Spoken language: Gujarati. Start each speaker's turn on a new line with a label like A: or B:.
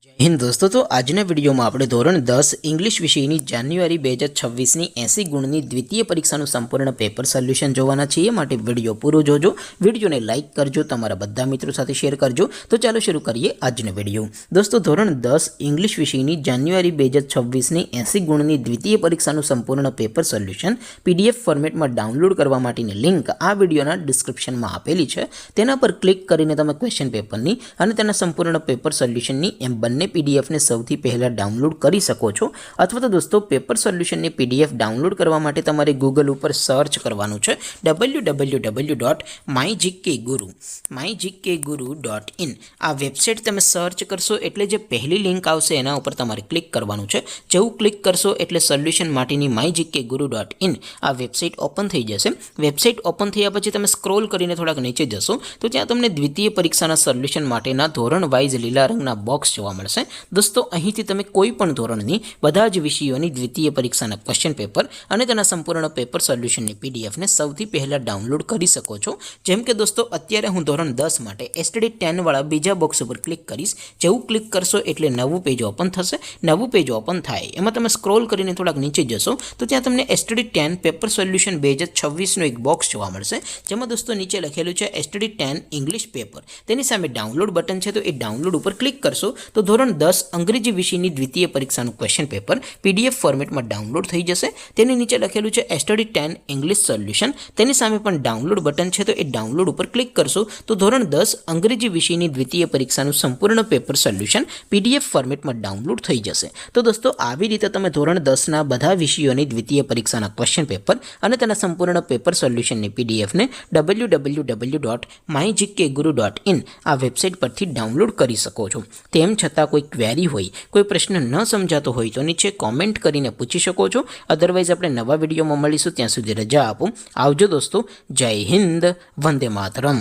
A: हिंद दोस्तों तो આજના વિડીયોમાં આપણે ધોરણ 10 ઇંગ્લિશ વિષયની જાન્યુઆરી 2026 ની 80 ગુણની દ્વિતીય પરીક્ષાનું સંપૂર્ણ પેપર સોલ્યુશન જોવાના છીએ। માટે વિડીયો પૂરો જોજો, વિડીયોને લાઈક કરજો, તમારા બધા મિત્રો સાથે શેર કરજો। તો ચાલો શરૂ કરીએ આજનો વિડીયો। દોસ્તો ધોરણ 10 ઇંગ્લિશ વિષયની જાન્યુઆરી 2026 ની 80 ગુણની દ્વિતીય પરીક્ષાનું સંપૂર્ણ પેપર સોલ્યુશન PDF ફોર્મેટમાં ડાઉનલોડ કરવા માટેની લિંક આ વિડીયોના ડિસ્ક્રિપ્શનમાં આપેલી છે। તેના પર ક્લિક કરીને તમે ક્વેશ્ચન પેપરની અને તેના સંપૂર્ણ પેપર સોલ્યુશનની એમ બંને PDF ने સૌથી પહેલા ડાઉનલોડ કરી શકો છો। અથવા તો દોસ્તો પેપર સોલ્યુશનની PDF ડાઉનલોડ કરવા માટે તમારે ગૂગલ ઉપર સર્ચ કરવાનું છે www.mygkguru.in। આ વેબસાઇટ તમે સર્ચ કરશો એટલે જે પહેલી લિંક આવશે એના ઉપર તમારે ક્લિક કરવાનું છે। જેવું ક્લિક કરશો એટલે સોલ્યુશન માટેની mygkguru.in આ વેબસાઇટ ઓપન થઈ જશે। વેબસાઇટ ઓપન થયા પછી તમે સ્ક્રોલ કરીને થોડાક નીચે જશો તો ત્યાં તમને દ્વિતીય પરીક્ષાના સોલ્યુશન માટેના ધોરણ વાઇઝ લીલા રંગના બોક્સ જોવા મળશે। दोस्तों અહીંથી તમે કોઈ પણ ધોરણની બધા જ વિષયોની દ્વિતીય પરીક્ષાના ક્વેશ્ચન પેપર અને તેના સંપૂર્ણ પેપર સોલ્યુશનની PDF ને સૌથી પહેલા ડાઉનલોડ કરી શકો છો। જેમ કે દોસ્તો અત્યારે હું ધોરણ 10 માટે STD 10 વાળા બીજા બોક્સ ઉપર ક્લિક કરીશ। જેવું ક્લિક કરશો એટલે નવું પેજ ઓપન થશે। નવું પેજ ઓપન થાય એમાં તમે સ્ક્રોલ કરીને થોડાક નીચે જશો તો ત્યાં તમને STD 10 પેપર સોલ્યુશન 2026 નો એક બોક્સ જોવા મળશે। જેમાં દોસ્તો નીચે લખેલું છે STD 10 ઇંગ્લિશ પેપર। તેની સામે ડાઉનલોડ બટન છે તો એ ડાઉનલોડ ઉપર ક્લિક કરશો તો ધોરણ 10 અંગ્રેજી વિષયની દ્વિતીય પરીક્ષાનું ક્વેશ્ચન પેપર PDF ફોર્મેટમાં ડાઉનલોડ થઈ જશે। તેની નીચે લખેલું છે STD 10 ઇંગ્લિશ સોલ્યુશન। તેની સામે પણ ડાઉનલોડ બટન છે તો એ ડાઉનલોડ ઉપર ક્લિક કરશો તો ધોરણ 10 અંગ્રેજી વિષયની દ્વિતીય પરીક્ષાનું સંપૂર્ણ પેપર સોલ્યુશન PDF ફોર્મેટમાં ડાઉનલોડ થઈ જશે। તો દોસ્તો આવી રીતે તમે ધોરણ 10ના બધા વિષયોની દ્વિતીય પરીક્ષાના ક્વેશ્ચન પેપર અને તેના સંપૂર્ણ પેપર સોલ્યુશનની PDF ને www.mygkguru.in આ વેબસાઇટ પરથી ડાઉનલોડ કરી શકો છો। તેમ છતાં કોઈ ક્વેરી હોય, કોઈ પ્રશ્ન ન સમજાતો હોય તો નીચે કોમેન્ટ કરીને પૂછી શકો છો। અધરવાઇઝ આપણે નવા વિડીયોમાં મળીશું, ત્યાં સુધી રજા આપો। આવજો દોસ્તો, જય હિન્દ, વંદે માતરમ।